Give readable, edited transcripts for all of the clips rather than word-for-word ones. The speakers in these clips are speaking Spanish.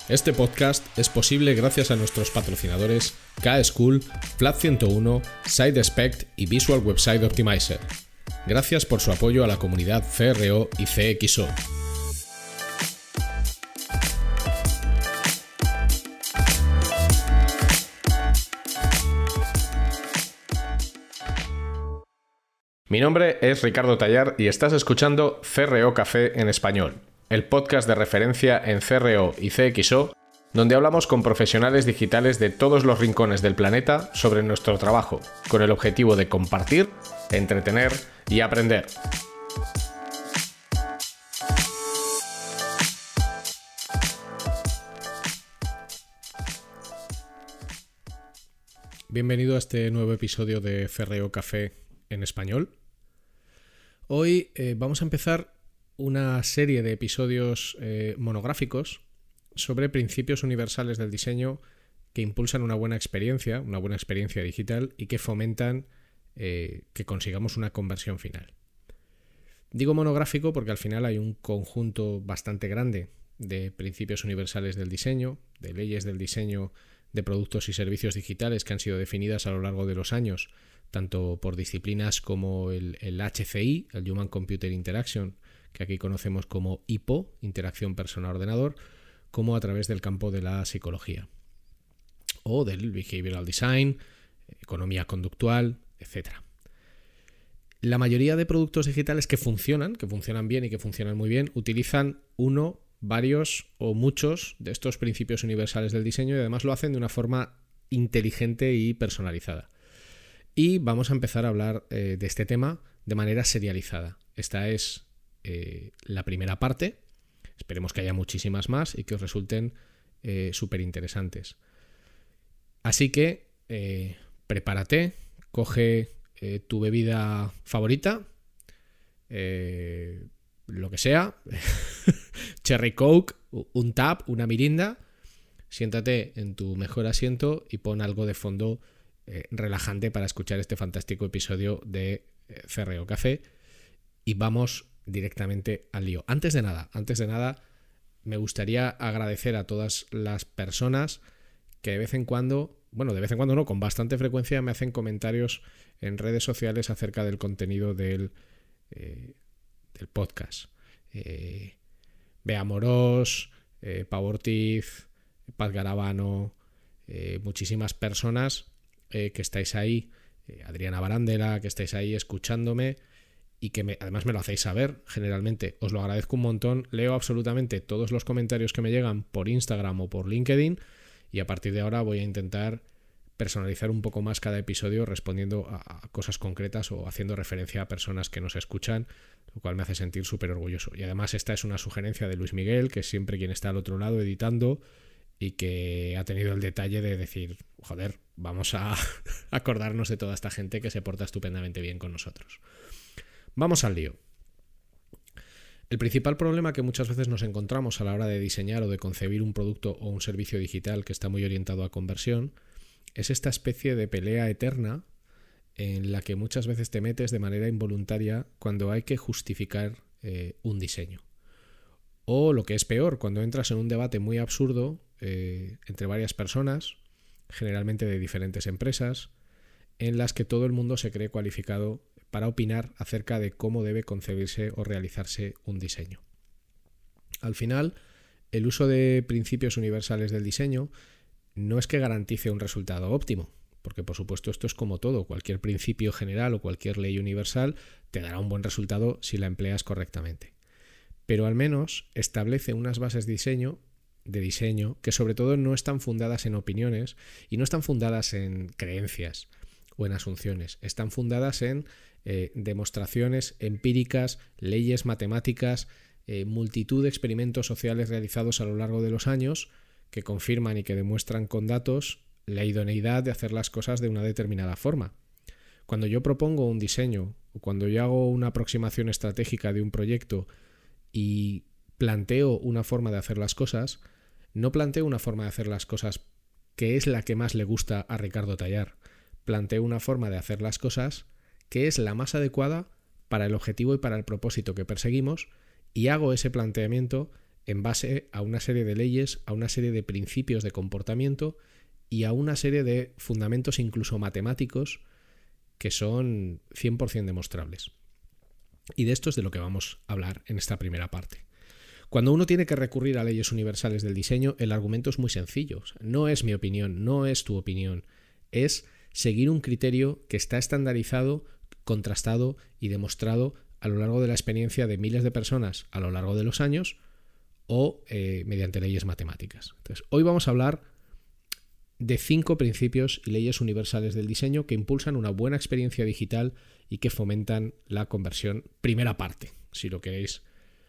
Este podcast es posible gracias a nuestros patrocinadores K-School, Flat 101, SideSpect y Visual Website Optimizer. Gracias por su apoyo a la comunidad CRO y CXO. Mi nombre es Ricardo Tallar y estás escuchando CRO Café en español, el podcast de referencia en CRO y CXO, donde hablamos con profesionales digitales de todos los rincones del planeta sobre nuestro trabajo, con el objetivo de compartir, entretener y aprender. Bienvenido a este nuevo episodio de CRO Café en español. Hoy vamos a empezar una serie de episodios monográficos sobre principios universales del diseño que impulsan una buena experiencia digital y que fomentan que consigamos una conversión final. Digo monográfico porque al final hay un conjunto bastante grande de principios universales del diseño, de leyes del diseño de productos y servicios digitales que han sido definidas a lo largo de los años, tanto por disciplinas como el HCI, el Human Computer Interaction, que aquí conocemos como HIPO, Interacción Persona-Ordenador, como a través del campo de la psicología, o del Behavioral Design, economía conductual, etc. La mayoría de productos digitales que funcionan bien y que funcionan muy bien, utilizan uno, varios o muchos de estos principios universales del diseño y además lo hacen de una forma inteligente y personalizada. Y vamos a empezar a hablar de este tema de manera serializada. Esta es la primera parte. Esperemos que haya muchísimas más y que os resulten súper interesantes. Así que prepárate, coge tu bebida favorita, lo que sea, Cherry Coke, un tap, una mirinda, siéntate en tu mejor asiento y pon algo de fondo relajante para escuchar este fantástico episodio de CRO Café y vamos directamente al lío. Antes de nada, me gustaría agradecer a todas las personas que de vez en cuando no, con bastante frecuencia me hacen comentarios en redes sociales acerca del contenido del podcast. Bea Morós, Pau Ortiz, Paz Garabano, muchísimas personas que estáis ahí, Adriana Barandela, que estáis ahí escuchándome y que además me lo hacéis saber generalmente. Os lo agradezco un montón. Leo absolutamente todos los comentarios que me llegan por Instagram o por LinkedIn y a partir de ahora voy a intentar personalizar un poco más cada episodio respondiendo a cosas concretas o haciendo referencia a personas que nos escuchan, lo cual me hace sentir súper orgulloso. Y además esta es una sugerencia de Luis Miguel, que es siempre quien está al otro lado editando y que ha tenido el detalle de decir, joder, vamos a acordarnos de toda esta gente que se porta estupendamente bien con nosotros. Vamos al lío. El principal problema que muchas veces nos encontramos a la hora de diseñar o de concebir un producto o un servicio digital que está muy orientado a conversión es esta especie de pelea eterna en la que muchas veces te metes de manera involuntaria cuando hay que justificar un diseño. O lo que es peor, cuando entras en un debate muy absurdo entre varias personas, generalmente de diferentes empresas, en las que todo el mundo se cree cualificado para opinar acerca de cómo debe concebirse o realizarse un diseño. Al final, el uso de principios universales del diseño no es que garantice un resultado óptimo, porque por supuesto esto es como todo, cualquier principio general o cualquier ley universal te dará un buen resultado si la empleas correctamente. Pero al menos establece unas bases de diseño que sobre todo no están fundadas en opiniones y no están fundadas en creencias o en asunciones, están fundadas en demostraciones empíricas, leyes matemáticas, multitud de experimentos sociales realizados a lo largo de los años que confirman y que demuestran con datos la idoneidad de hacer las cosas de una determinada forma. Cuando yo propongo un diseño o cuando yo hago una aproximación estratégica de un proyecto y planteo una forma de hacer las cosas, no planteo una forma de hacer las cosas que es la que más le gusta a Ricardo Tallar. Planteo una forma de hacer las cosas que es la más adecuada para el objetivo y para el propósito que perseguimos y hago ese planteamiento en base a una serie de leyes, a una serie de principios de comportamiento y a una serie de fundamentos incluso matemáticos que son 100% demostrables. Y de esto es de lo que vamos a hablar en esta primera parte. Cuando uno tiene que recurrir a leyes universales del diseño, el argumento es muy sencillo. O sea, no es mi opinión, no es tu opinión. Es seguir un criterio que está estandarizado, contrastado y demostrado a lo largo de la experiencia de miles de personas a lo largo de los años o mediante leyes matemáticas. Entonces, hoy vamos a hablar de 5 principios y leyes universales del diseño que impulsan una buena experiencia digital y que fomentan la conversión. Primera parte, si lo queréis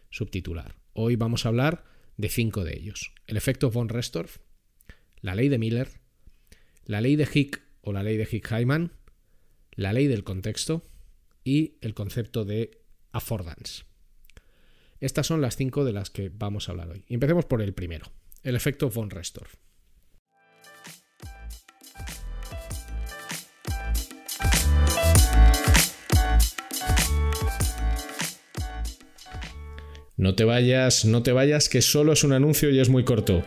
subtitular. Hoy vamos a hablar de 5 de ellos. El efecto von Restorff, la ley de Miller, la ley de Hick o la ley de Hick-Hyman, la ley del contexto y el concepto de affordance. Estas son las 5 de las que vamos a hablar hoy. Y empecemos por el primero, el efecto von Restorff. No te vayas, que solo es un anuncio y es muy corto.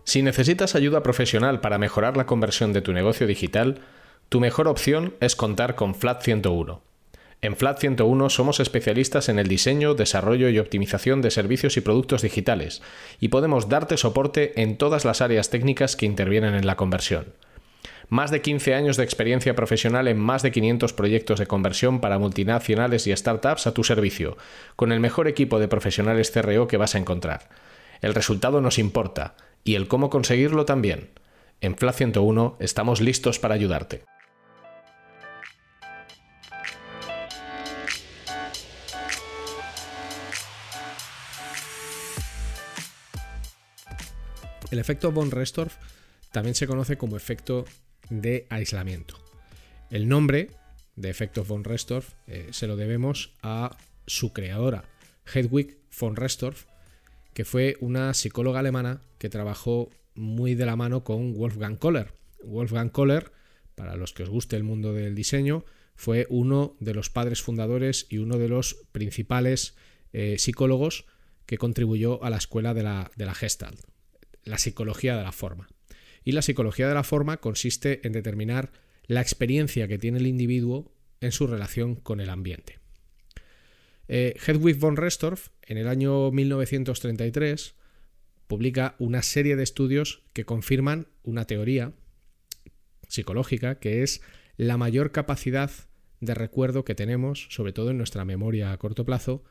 Si necesitas ayuda profesional para mejorar la conversión de tu negocio digital, tu mejor opción es contar con Flat 101. En Flat 101 somos especialistas en el diseño, desarrollo y optimización de servicios y productos digitales y podemos darte soporte en todas las áreas técnicas que intervienen en la conversión. Más de 15 años de experiencia profesional en más de 500 proyectos de conversión para multinacionales y startups a tu servicio, con el mejor equipo de profesionales CRO que vas a encontrar. El resultado nos importa y el cómo conseguirlo también. En Flat 101 estamos listos para ayudarte. El efecto von Restorff también se conoce como efecto de aislamiento. El nombre de efecto von Restorff se lo debemos a su creadora, Hedwig von Restorff, que fue una psicóloga alemana que trabajó muy de la mano con Wolfgang Köhler. Wolfgang Köhler, para los que os guste el mundo del diseño, fue uno de los padres fundadores y uno de los principales psicólogos que contribuyó a la escuela de la Gestalt, la psicología de la forma. Y la psicología de la forma consiste en determinar la experiencia que tiene el individuo en su relación con el ambiente. Hedwig von Restorff, en el año 1933, publica una serie de estudios que confirman una teoría psicológica que es la mayor capacidad de recuerdo que tenemos, sobre todo en nuestra memoria a corto plazo,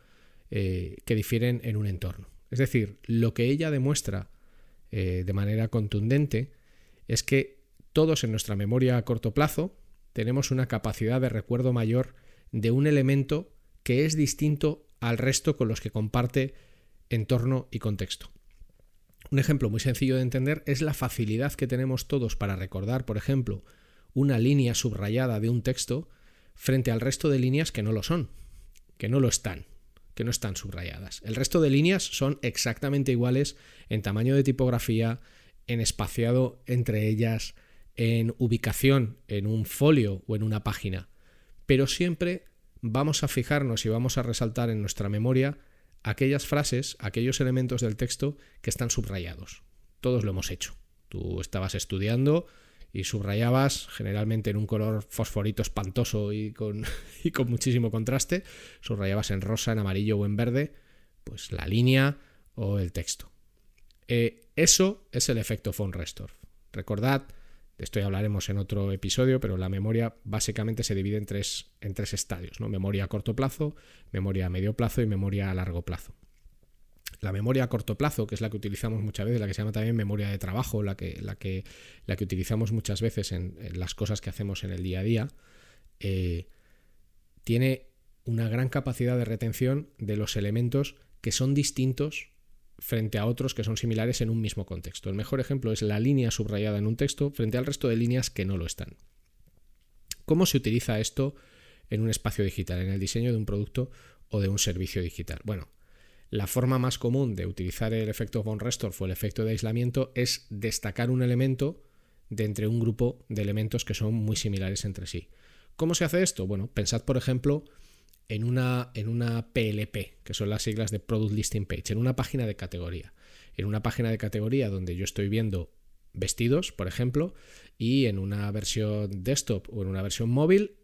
que difieren en un entorno. Es decir, lo que ella demuestra de manera contundente es que todos en nuestra memoria a corto plazo tenemos una capacidad de recuerdo mayor de un elemento que es distinto al resto con los que comparte entorno y contexto. Un ejemplo muy sencillo de entender es la facilidad que tenemos todos para recordar, por ejemplo, una línea subrayada de un texto frente al resto de líneas que no lo son, que no están subrayadas. El resto de líneas son exactamente iguales en tamaño de tipografía, en espaciado entre ellas, en ubicación en un folio o en una página. Pero siempre vamos a fijarnos y vamos a resaltar en nuestra memoria aquellas frases, aquellos elementos del texto que están subrayados. Todos lo hemos hecho. Tú estabas estudiando y subrayabas, generalmente en un color fosforito espantoso y con muchísimo contraste, subrayabas en rosa, en amarillo o en verde, pues la línea o el texto. Eso es el efecto von Restorff. Recordad, de esto ya hablaremos en otro episodio, pero la memoria básicamente se divide en tres estadios, ¿no? Memoria a corto plazo, memoria a medio plazo y memoria a largo plazo. La memoria a corto plazo, que es la que utilizamos muchas veces, la que se llama también memoria de trabajo, la que utilizamos muchas veces en las cosas que hacemos en el día a día, tiene una gran capacidad de retención de los elementos que son distintos frente a otros que son similares en un mismo contexto. El mejor ejemplo es la línea subrayada en un texto frente al resto de líneas que no lo están. ¿Cómo se utiliza esto en un espacio digital, en el diseño de un producto o de un servicio digital? Bueno, la forma más común de utilizar el efecto von Restorff o el efecto de aislamiento es destacar un elemento de entre un grupo de elementos que son muy similares entre sí. ¿Cómo se hace esto? Bueno, pensad por ejemplo en una PLP, que son las siglas de Product Listing Page, en una página de categoría. En una página de categoría donde yo estoy viendo vestidos, por ejemplo, y en una versión desktop o en una versión móvil,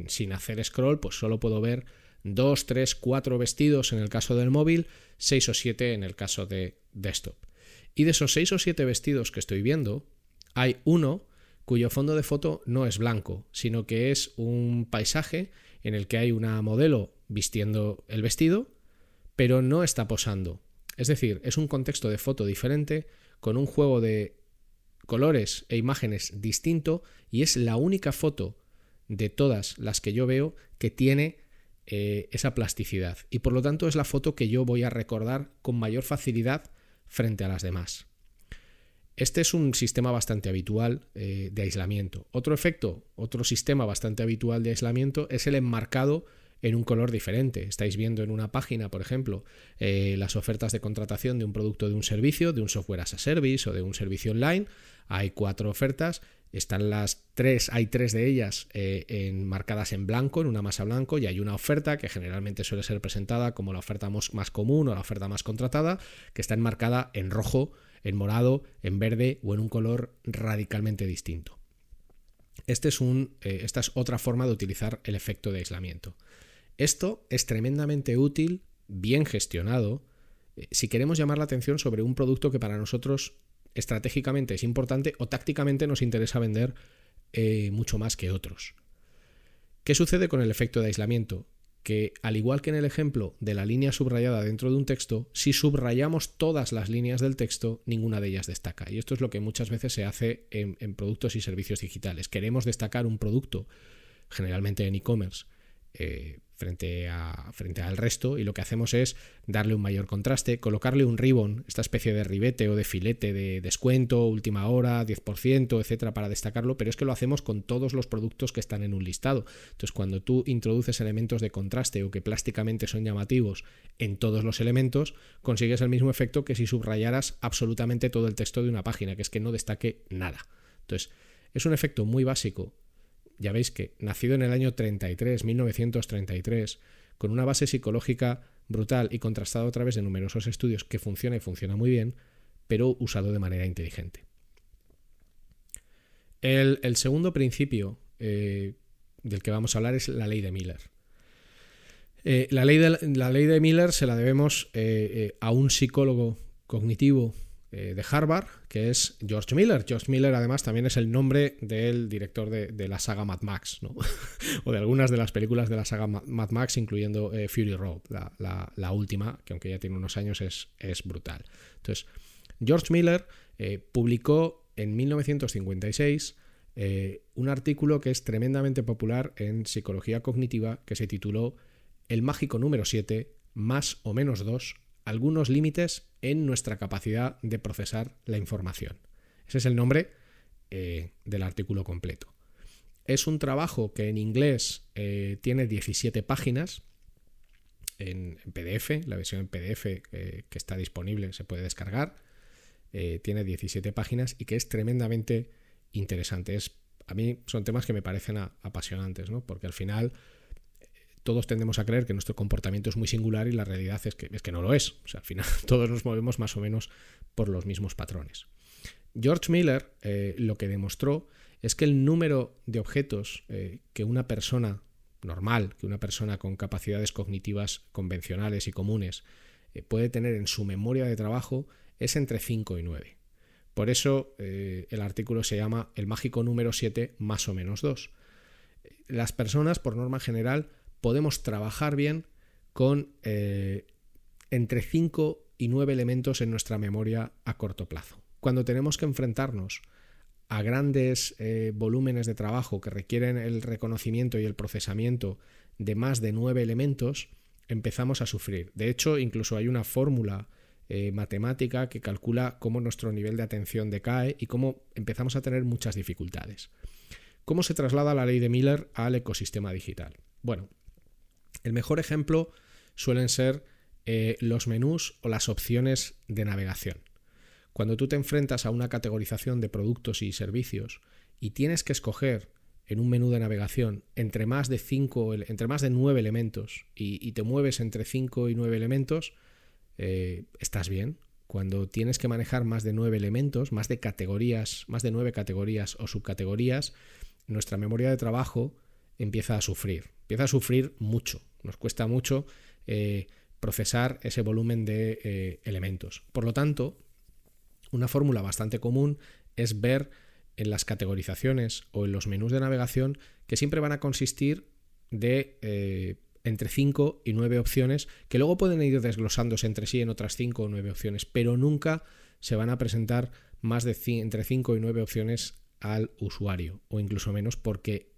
sin hacer scroll, pues solo puedo ver 2, 3, 4 vestidos en el caso del móvil, 6 o 7 en el caso de desktop. Y de esos 6 o 7 vestidos que estoy viendo, hay uno cuyo fondo de foto no es blanco, sino que es un paisaje en el que hay una modelo vistiendo el vestido, pero no está posando. Es decir, es un contexto de foto diferente, con un juego de colores e imágenes distinto, y es la única foto de todas las que yo veo que tiene esa plasticidad. Y por lo tanto es la foto que yo voy a recordar con mayor facilidad frente a las demás. Este es un sistema bastante habitual de aislamiento. Otro sistema bastante habitual de aislamiento es el enmarcado en un color diferente. Estáis viendo en una página, por ejemplo, las ofertas de contratación de un producto, de un servicio, de un software as a service o de un servicio online. Hay 4 ofertas, están hay 3 de ellas marcadas en blanco, en una masa blanco, y hay una oferta que generalmente suele ser presentada como la oferta más común o la oferta más contratada, que está enmarcada en rojo, en morado, en verde o en un color radicalmente distinto. Esta es otra forma de utilizar el efecto de aislamiento. Esto es tremendamente útil, bien gestionado, si queremos llamar la atención sobre un producto que para nosotros estratégicamente es importante o tácticamente nos interesa vender mucho más que otros. ¿Qué sucede con el efecto de aislamiento? Que al igual que en el ejemplo de la línea subrayada dentro de un texto, si subrayamos todas las líneas del texto, ninguna de ellas destaca. Y esto es lo que muchas veces se hace en productos y servicios digitales. Queremos destacar un producto, generalmente en e-commerce, frente al resto, y lo que hacemos es darle un mayor contraste, colocarle un ribbon, esta especie de ribete o de filete de descuento, última hora, 10%, etcétera, para destacarlo, pero es que lo hacemos con todos los productos que están en un listado. Entonces, cuando tú introduces elementos de contraste o que plásticamente son llamativos en todos los elementos, consigues el mismo efecto que si subrayaras absolutamente todo el texto de una página, que es que no destaque nada. Entonces, es un efecto muy básico. Ya veis que nacido en el año 1933, con una base psicológica brutal y contrastado a través de numerosos estudios, que funciona y funciona muy bien, pero usado de manera inteligente. El segundo principio del que vamos a hablar es la ley de Miller. La ley de Miller se la debemos a un psicólogo cognitivo de Harvard, que es George Miller. George Miller, además, también es el nombre del director de la saga Mad Max, ¿no? O de algunas de las películas de la saga Mad Max, incluyendo Fury Road, la última, que aunque ya tiene unos años es brutal. Entonces, George Miller publicó en 1956 un artículo que es tremendamente popular en psicología cognitiva, que se tituló El mágico número 7, más o menos 2, algunos límites en nuestra capacidad de procesar la información. Ese es el nombre del artículo completo. Es un trabajo que en inglés tiene 17 páginas en PDF, la versión en PDF que está disponible se puede descargar, tiene 17 páginas y que es tremendamente interesante. A mí son temas que me parecen apasionantes, ¿no? Porque al final todos tendemos a creer que nuestro comportamiento es muy singular y la realidad es que no lo es. O sea, al final todos nos movemos más o menos por los mismos patrones. George Miller lo que demostró es que el número de objetos que una persona normal, que una persona con capacidades cognitivas convencionales y comunes puede tener en su memoria de trabajo es entre 5 y 9. Por eso el artículo se llama El mágico número 7 más o menos 2. Las personas, por norma general, podemos trabajar bien con entre 5 y 9 elementos en nuestra memoria a corto plazo. Cuando tenemos que enfrentarnos a grandes volúmenes de trabajo que requieren el reconocimiento y el procesamiento de más de 9 elementos, empezamos a sufrir. De hecho, incluso hay una fórmula matemática que calcula cómo nuestro nivel de atención decae y cómo empezamos a tener muchas dificultades. ¿Cómo se traslada la ley de Miller al ecosistema digital? Bueno, el mejor ejemplo suelen ser los menús o las opciones de navegación. Cuando tú te enfrentas a una categorización de productos y servicios y tienes que escoger en un menú de navegación entre más de 9 elementos y te mueves entre 5 y 9 elementos, estás bien. Cuando tienes que manejar más de 9 elementos, más de 9 categorías o subcategorías, nuestra memoria de trabajo empieza a sufrir mucho. Nos cuesta mucho procesar ese volumen de elementos. Por lo tanto, una fórmula bastante común es ver en las categorizaciones o en los menús de navegación que siempre van a consistir de entre 5 y 9 opciones, que luego pueden ir desglosándose entre sí en otras 5 o 9 opciones, pero nunca se van a presentar más de entre 5 y 9 opciones al usuario, o incluso menos, porque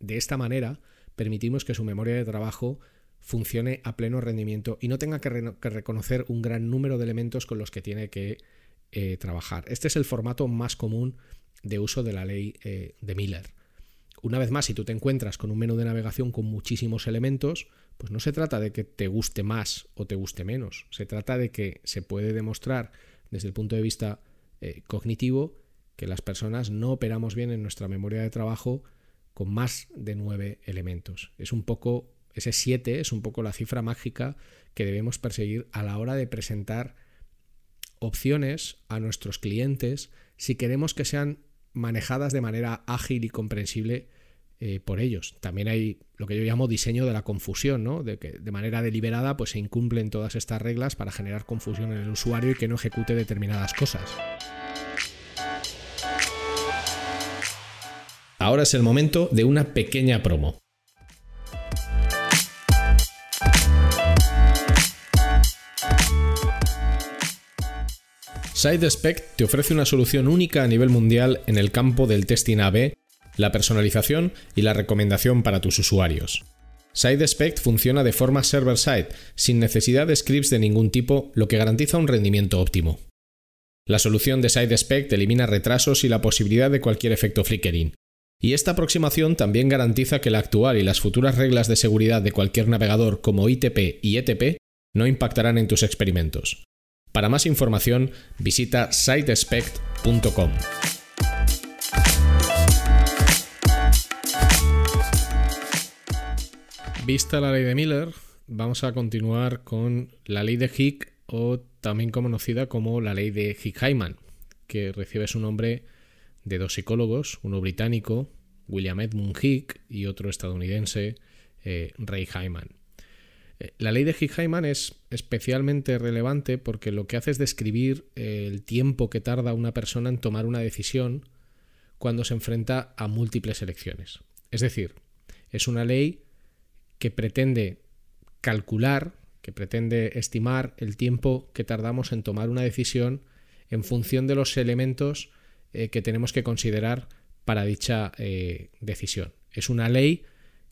de esta manera permitimos que su memoria de trabajo funcione a pleno rendimiento y no tenga que reconocer un gran número de elementos con los que tiene que trabajar. Este es el formato más común de uso de la ley de Miller. Una vez más, si tú te encuentras con un menú de navegación con muchísimos elementos, pues no se trata de que te guste más o te guste menos. Se trata de que se puede demostrar desde el punto de vista cognitivo que las personas no operamos bien en nuestra memoria de trabajo con más de 9 elementos. Ese 7 es un poco la cifra mágica que debemos perseguir a la hora de presentar opciones a nuestros clientes si queremos que sean manejadas de manera ágil y comprensible por ellos. También hay lo que yo llamo diseño de la confusión, ¿no? De que de manera deliberada pues se incumplen todas estas reglas para generar confusión en el usuario y que no ejecute determinadas cosas. Ahora es el momento de una pequeña promo. SideSpect te ofrece una solución única a nivel mundial en el campo del testing A/B, la personalización y la recomendación para tus usuarios. SideSpect funciona de forma server-side, sin necesidad de scripts de ningún tipo, lo que garantiza un rendimiento óptimo. La solución de SideSpect elimina retrasos y la posibilidad de cualquier efecto flickering. Y esta aproximación también garantiza que la actual y las futuras reglas de seguridad de cualquier navegador como ITP y ETP no impactarán en tus experimentos. Para más información, visita sidespect.com. Vista la ley de Miller, vamos a continuar con la ley de Hick, o también conocida como la ley de Hick-Hyman, que recibe su nombre de dos psicólogos, uno británico, William Edmund Hick, y otro estadounidense, Ray Hyman. La ley de Hick-Hyman es especialmente relevante porque lo que hace es describir el tiempo que tarda una persona en tomar una decisión cuando se enfrenta a múltiples elecciones. Es decir, es una ley que pretende calcular, que pretende estimar el tiempo que tardamos en tomar una decisión en función de los elementos que tenemos que considerar para dicha decisión. Es una ley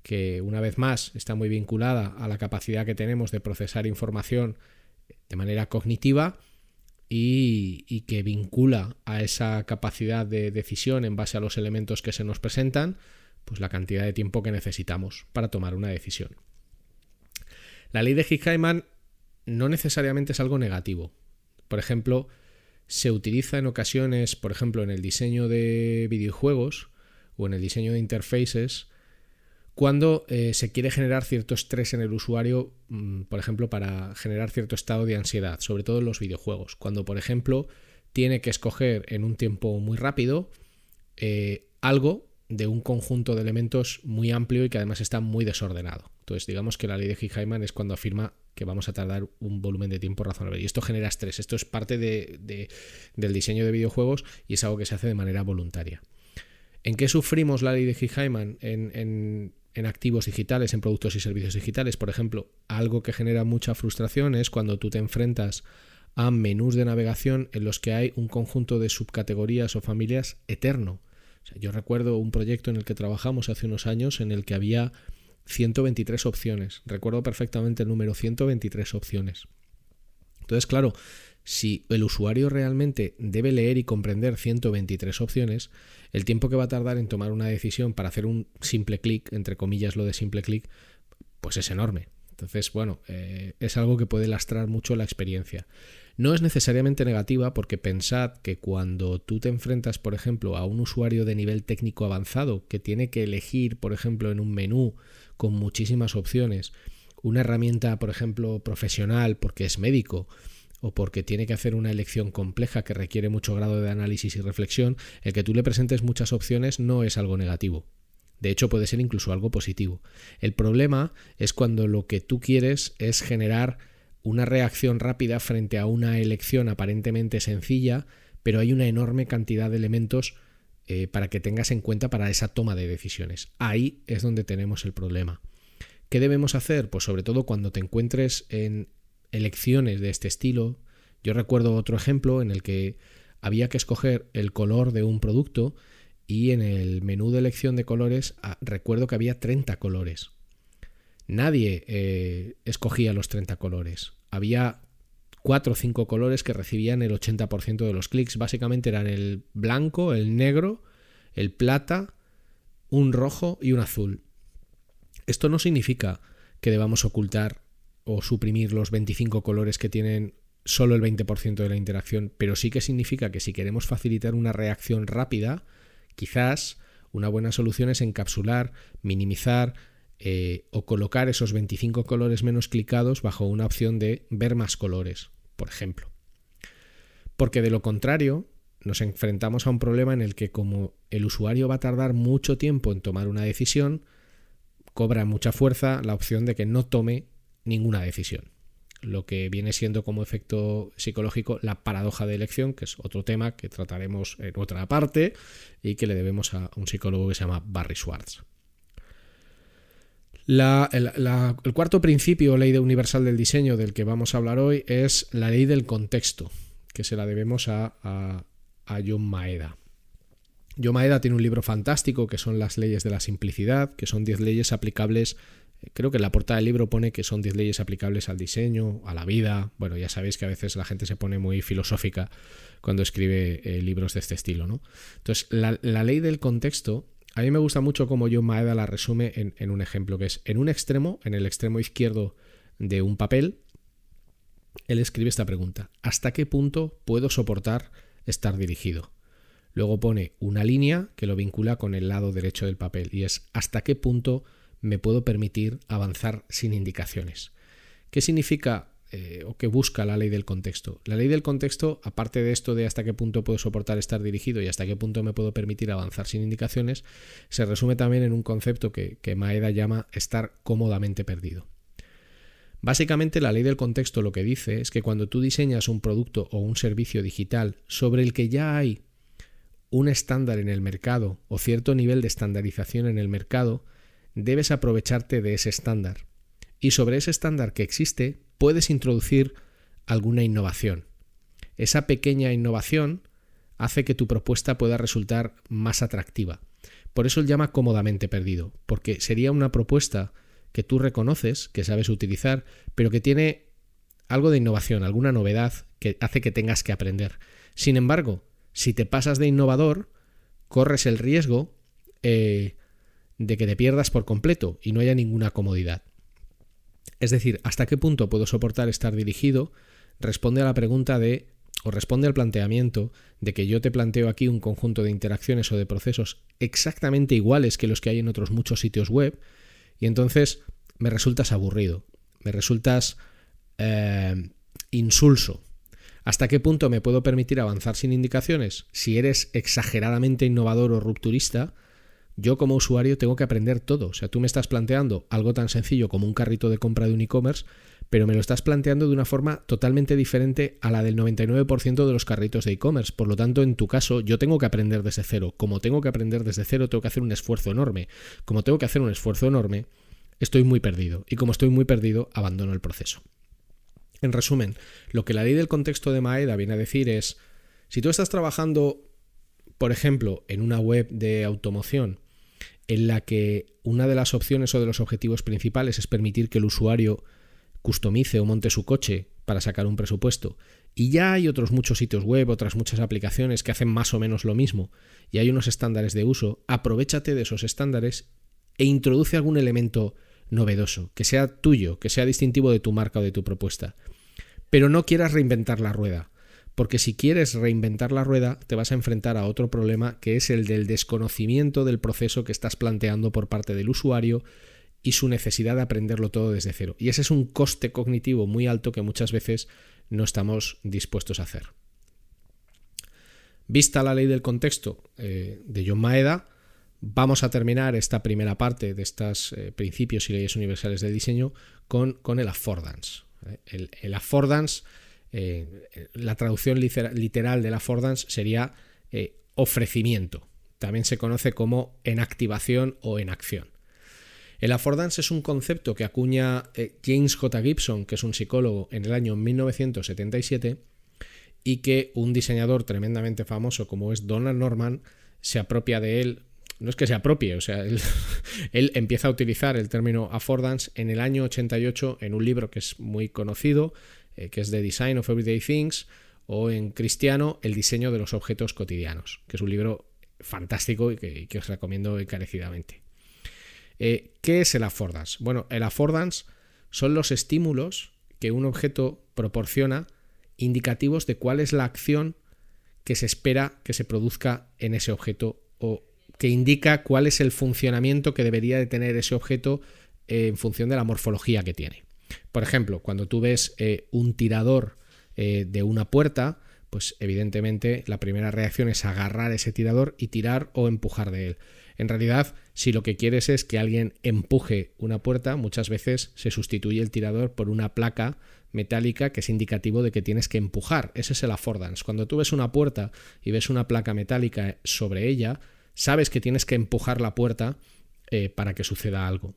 que, una vez más, está muy vinculada a la capacidad que tenemos de procesar información de manera cognitiva y que vincula a esa capacidad de decisión en base a los elementos que se nos presentan, pues la cantidad de tiempo que necesitamos para tomar una decisión. La ley de Hick-Hyman no necesariamente es algo negativo. Por ejemplo, se utiliza en ocasiones, por ejemplo, en el diseño de videojuegos o en el diseño de interfaces, cuando se quiere generar cierto estrés en el usuario, por ejemplo, para generar cierto estado de ansiedad, sobre todo en los videojuegos. Cuando, por ejemplo, tiene que escoger en un tiempo muy rápido algo de un conjunto de elementos muy amplio y que además está muy desordenado. Entonces, digamos que la ley de Hick-Hyman es cuando afirma que vamos a tardar un volumen de tiempo razonable. Y esto genera estrés. Esto es parte del diseño de videojuegos y es algo que se hace de manera voluntaria. ¿En qué sufrimos la ley de Hick-Hyman? En activos digitales, en productos y servicios digitales, por ejemplo. Algo que genera mucha frustración es cuando tú te enfrentas a menús de navegación en los que hay un conjunto de subcategorías o familias eterno. O sea, yo recuerdo un proyecto en el que trabajamos hace unos años en el que había 123 opciones. Recuerdo perfectamente el número, 123 opciones. Entonces, claro, si el usuario realmente debe leer y comprender 123 opciones, el tiempo que va a tardar en tomar una decisión para hacer un simple clic, entre comillas lo de simple clic, pues es enorme. Entonces, bueno, es algo que puede lastrar mucho la experiencia. No es necesariamente negativa porque pensad que cuando tú te enfrentas, por ejemplo, a un usuario de nivel técnico avanzado que tiene que elegir, por ejemplo, en un menú con muchísimas opciones, una herramienta, por ejemplo, profesional porque es médico o porque tiene que hacer una elección compleja que requiere mucho grado de análisis y reflexión, el que tú le presentes muchas opciones no es algo negativo. De hecho, puede ser incluso algo positivo. El problema es cuando lo que tú quieres es generar una reacción rápida frente a una elección aparentemente sencilla, pero hay una enorme cantidad de elementos para que tengas en cuenta para esa toma de decisiones. Ahí es donde tenemos el problema. ¿Qué debemos hacer? Pues sobre todo cuando te encuentres en elecciones de este estilo. Yo recuerdo otro ejemplo en el que había que escoger el color de un producto y en el menú de elección de colores recuerdo que había 30 colores. Nadie escogía los 30 colores. Había 4 o 5 colores que recibían el 80% de los clics. Básicamente eran el blanco, el negro, el plata, un rojo y un azul. Esto no significa que debamos ocultar o suprimir los 25 colores que tienen solo el 20% de la interacción, pero sí que significa que si queremos facilitar una reacción rápida, quizás una buena solución es encapsular, minimizar o colocar esos 25 colores menos clicados bajo una opción de ver más colores, por ejemplo. Porque de lo contrario, nos enfrentamos a un problema en el que como el usuario va a tardar mucho tiempo en tomar una decisión, cobra mucha fuerza la opción de que no tome ninguna decisión. Lo que viene siendo como efecto psicológico la paradoja de elección, que es otro tema que trataremos en otra parte y que le debemos a un psicólogo que se llama Barry Schwartz. El cuarto principio, ley universal del diseño del que vamos a hablar hoy, es la ley del contexto, que se la debemos a John Maeda. John Maeda tiene un libro fantástico que son las leyes de la simplicidad, que son 10 leyes aplicables. Creo que en la portada del libro pone que son 10 leyes aplicables al diseño, a la vida. Bueno, ya sabéis que a veces la gente se pone muy filosófica cuando escribe libros de este estilo, ¿no? Entonces, la ley del contexto, a mí me gusta mucho cómo John Maeda la resume en un ejemplo, que es en un extremo, en el extremo izquierdo de un papel, él escribe esta pregunta: ¿hasta qué punto puedo soportar estar dirigido? Luego pone una línea que lo vincula con el lado derecho del papel y es ¿hasta qué punto me puedo permitir avanzar sin indicaciones? ¿Qué significa o qué busca la ley del contexto? La ley del contexto, aparte de esto de hasta qué punto puedo soportar estar dirigido y hasta qué punto me puedo permitir avanzar sin indicaciones, se resume también en un concepto que Maeda llama estar cómodamente perdido. Básicamente la ley del contexto lo que dice es que cuando tú diseñas un producto o un servicio digital sobre el que ya hay un estándar en el mercado o cierto nivel de estandarización en el mercado, debes aprovecharte de ese estándar. Y sobre ese estándar que existe, puedes introducir alguna innovación. Esa pequeña innovación hace que tu propuesta pueda resultar más atractiva. Por eso él llama cómodamente perdido, porque sería una propuesta que tú reconoces, que sabes utilizar, pero que tiene algo de innovación, alguna novedad que hace que tengas que aprender. Sin embargo, si te pasas de innovador, corres el riesgo de que te pierdas por completo y no haya ninguna comodidad. Es decir, ¿hasta qué punto puedo soportar estar dirigido? Responde a la pregunta responde al planteamiento de que yo te planteo aquí un conjunto de interacciones o de procesos exactamente iguales que los que hay en otros muchos sitios web y entonces me resultas aburrido, me resultas insulso. ¿Hasta qué punto me puedo permitir avanzar sin indicaciones? Si eres exageradamente innovador o rupturista, yo como usuario tengo que aprender todo. O sea, tú me estás planteando algo tan sencillo como un carrito de compra de un e-commerce, pero me lo estás planteando de una forma totalmente diferente a la del 99% de los carritos de e-commerce. Por lo tanto, en tu caso, yo tengo que aprender desde cero. Como tengo que aprender desde cero, tengo que hacer un esfuerzo enorme. Como tengo que hacer un esfuerzo enorme, estoy muy perdido. Y como estoy muy perdido, abandono el proceso. En resumen, lo que la ley del contexto de Maeda viene a decir es, si tú estás trabajando, por ejemplo, en una web de automoción en la que una de las opciones o de los objetivos principales es permitir que el usuario customice o monte su coche para sacar un presupuesto, y ya hay otros muchos sitios web, otras muchas aplicaciones que hacen más o menos lo mismo, y hay unos estándares de uso, aprovéchate de esos estándares e introduce algún elemento novedoso, que sea tuyo, que sea distintivo de tu marca o de tu propuesta. pero no quieras reinventar la rueda, porque si quieres reinventar la rueda te vas a enfrentar a otro problema, que es el del desconocimiento del proceso que estás planteando por parte del usuario y su necesidad de aprenderlo todo desde cero. Y ese es un coste cognitivo muy alto que muchas veces no estamos dispuestos a hacer. Vista la ley del contexto de John Maeda, vamos a terminar esta primera parte de estos principios y leyes universales del diseño con el affordance. El affordance, la traducción literal del affordance sería ofrecimiento. También se conoce como enactivación o enacción. El affordance es un concepto que acuña James J. Gibson, que es un psicólogo, en el año 1977, y que un diseñador tremendamente famoso como es Donald Norman se apropia de él. No es que se apropie, o sea, él empieza a utilizar el término affordance en el año 88 en un libro que es muy conocido, que es The Design of Everyday Things, o en cristiano, El diseño de los objetos cotidianos, que es un libro fantástico y que os recomiendo encarecidamente. ¿Qué es el affordance? Bueno, el affordance son los estímulos que un objeto proporciona indicativos de cuál es la acción que se espera que se produzca en ese objeto, o que indica cuál es el funcionamiento que debería de tener ese objeto en función de la morfología que tiene. Por ejemplo, cuando tú ves un tirador de una puerta, pues evidentemente la primera reacción es agarrar ese tirador y tirar o empujar de él. En realidad, si lo que quieres es que alguien empuje una puerta, muchas veces se sustituye el tirador por una placa metálica que es indicativo de que tienes que empujar. Ese es el affordance. Cuando tú ves una puerta y ves una placa metálica sobre ella, sabes que tienes que empujar la puerta para que suceda algo.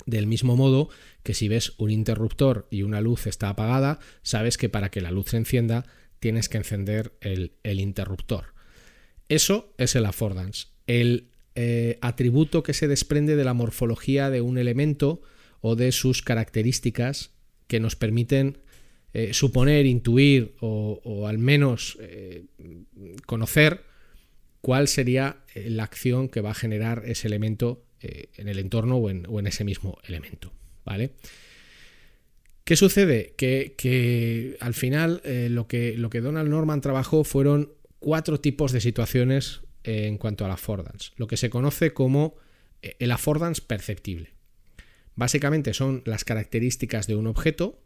Del mismo modo que si ves un interruptor y una luz está apagada, sabes que para que la luz se encienda tienes que encender el interruptor. Eso es el affordance. El atributo que se desprende de la morfología de un elemento o de sus características que nos permiten suponer, intuir o al menos conocer cuál sería la acción que va a generar ese elemento en el entorno o en ese mismo elemento, ¿vale? ¿Qué sucede? Que al final lo que Donald Norman trabajó fueron 4 tipos de situaciones en cuanto al affordance, lo que se conoce como el affordance perceptible. Básicamente son las características de un objeto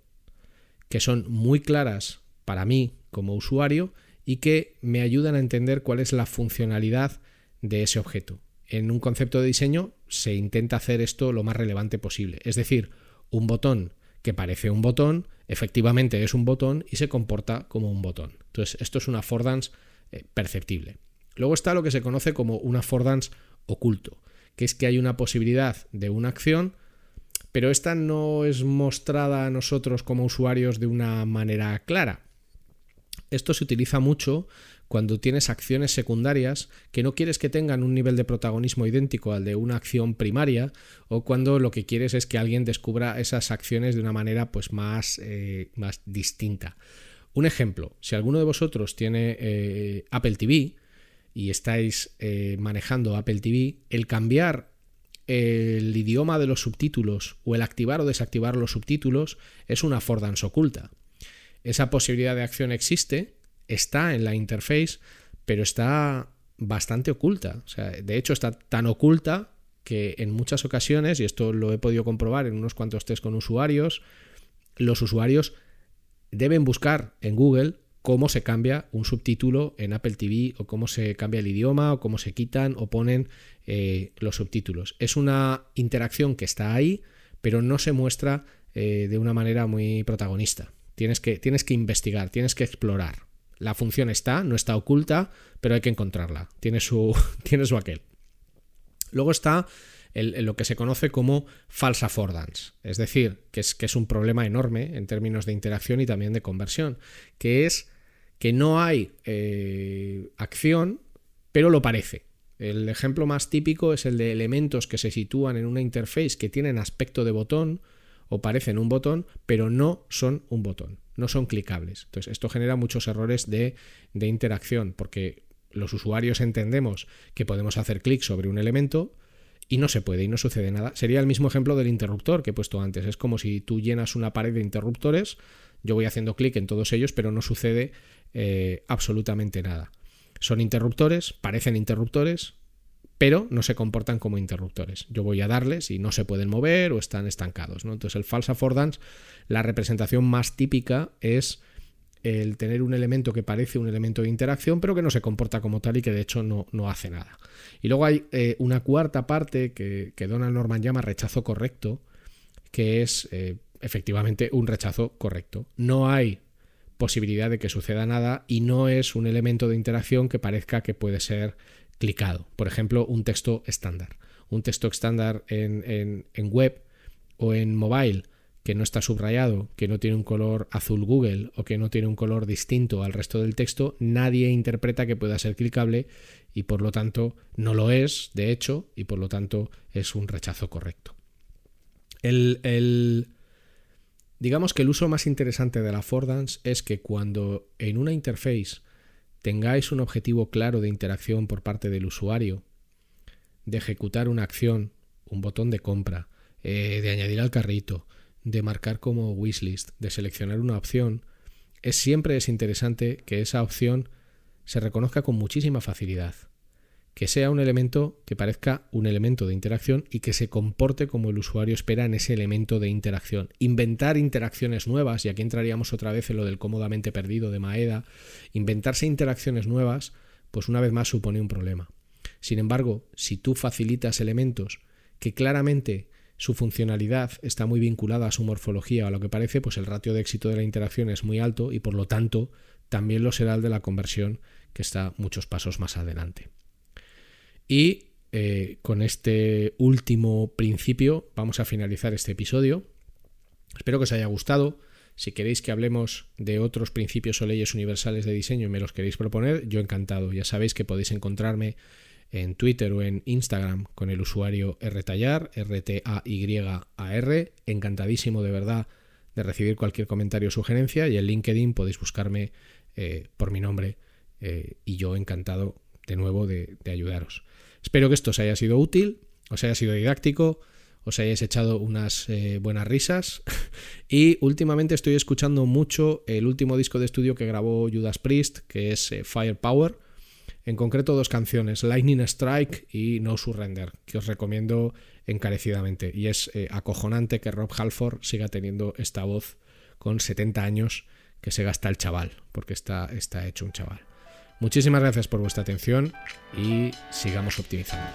que son muy claras para mí como usuario y que me ayudan a entender cuál es la funcionalidad de ese objeto. En un concepto de diseño se intenta hacer esto lo más relevante posible. Es decir, un botón que parece un botón, efectivamente es un botón y se comporta como un botón. Entonces, esto es un affordance perceptible. Luego está lo que se conoce como un affordance oculto, que es que hay una posibilidad de una acción, pero esta no es mostrada a nosotros como usuarios de una manera clara. Esto se utiliza mucho cuando tienes acciones secundarias que no quieres que tengan un nivel de protagonismo idéntico al de una acción primaria, o cuando lo que quieres es que alguien descubra esas acciones de una manera pues más distinta. Un ejemplo, si alguno de vosotros tiene Apple TV y estáis manejando Apple TV, el cambiar el idioma de los subtítulos o el activar o desactivar los subtítulos es una affordance oculta. Esa posibilidad de acción existe, está en la interface, pero está bastante oculta. O sea, de hecho está tan oculta que en muchas ocasiones, y esto lo he podido comprobar en unos cuantos test con usuarios, los usuarios deben buscar en Google cómo se cambia un subtítulo en Apple TV, o cómo se cambia el idioma, o cómo se quitan o ponen los subtítulos. Es una interacción que está ahí, pero no se muestra de una manera muy protagonista. Tienes que investigar, tienes que explorar. La función está, no está oculta, pero hay que encontrarla. Tiene su aquel. Luego está lo que se conoce como false affordance, es decir, que es un problema enorme en términos de interacción y también de conversión, que es que no hay acción, pero lo parece. El ejemplo más típico es el de elementos que se sitúan en una interface que tienen aspecto de botón o parecen un botón, pero no son un botón, no son clicables. Entonces, esto genera muchos errores de interacción, porque los usuarios entendemos que podemos hacer clic sobre un elemento y no se puede y no sucede nada. Sería el mismo ejemplo del interruptor que he puesto antes. Es como si tú llenas una pared de interruptores, yo voy haciendo clic en todos ellos, pero no sucede absolutamente nada. Son interruptores, parecen interruptores, pero no se comportan como interruptores. Yo voy a darles y no se pueden mover o están estancados, ¿no? Entonces el false affordance, la representación más típica es el tener un elemento que parece un elemento de interacción, pero que no se comporta como tal y que de hecho no hace nada. Y luego hay una cuarta parte que Donald Norman llama rechazo correcto, que es efectivamente un rechazo correcto. No hay posibilidad de que suceda nada y no es un elemento de interacción que parezca que puede ser clicado. Por ejemplo, un texto estándar. Un texto estándar en web o en mobile que no está subrayado, que no tiene un color azul Google o que no tiene un color distinto al resto del texto, nadie interpreta que pueda ser clicable y por lo tanto no lo es, de hecho, y por lo tanto es un rechazo correcto. Digamos que el uso más interesante del affordance es que cuando en una interface tengáis un objetivo claro de interacción por parte del usuario, de ejecutar una acción, un botón de compra, de añadir al carrito, de marcar como wishlist, de seleccionar una opción, siempre es interesante que esa opción se reconozca con muchísima facilidad, que sea un elemento que parezca un elemento de interacción y que se comporte como el usuario espera en ese elemento de interacción. Inventar interacciones nuevas, y aquí entraríamos otra vez en lo del cómodamente perdido de Maeda, inventarse interacciones nuevas, pues una vez más supone un problema. Sin embargo, si tú facilitas elementos que claramente su funcionalidad está muy vinculada a su morfología o a lo que parece, pues el ratio de éxito de la interacción es muy alto y por lo tanto también lo será el de la conversión, que está muchos pasos más adelante. Y con este último principio vamos a finalizar este episodio. Espero que os haya gustado. Si queréis que hablemos de otros principios o leyes universales de diseño y me los queréis proponer, yo encantado. Ya sabéis que podéis encontrarme en Twitter o en Instagram con el usuario rtayar, RTAYAR. Encantadísimo de verdad de recibir cualquier comentario o sugerencia, y en LinkedIn podéis buscarme por mi nombre y yo encantado de nuevo de ayudaros. Espero que esto os haya sido útil, os haya sido didáctico, os hayáis echado unas buenas risas y últimamente estoy escuchando mucho el último disco de estudio que grabó Judas Priest, que es Firepower. En concreto 2 canciones, Lightning Strike y No Surrender, que os recomiendo encarecidamente. Y es acojonante que Rob Halford siga teniendo esta voz con 70 años que se gasta el chaval, porque está hecho un chaval. Muchísimas gracias por vuestra atención y sigamos optimizando.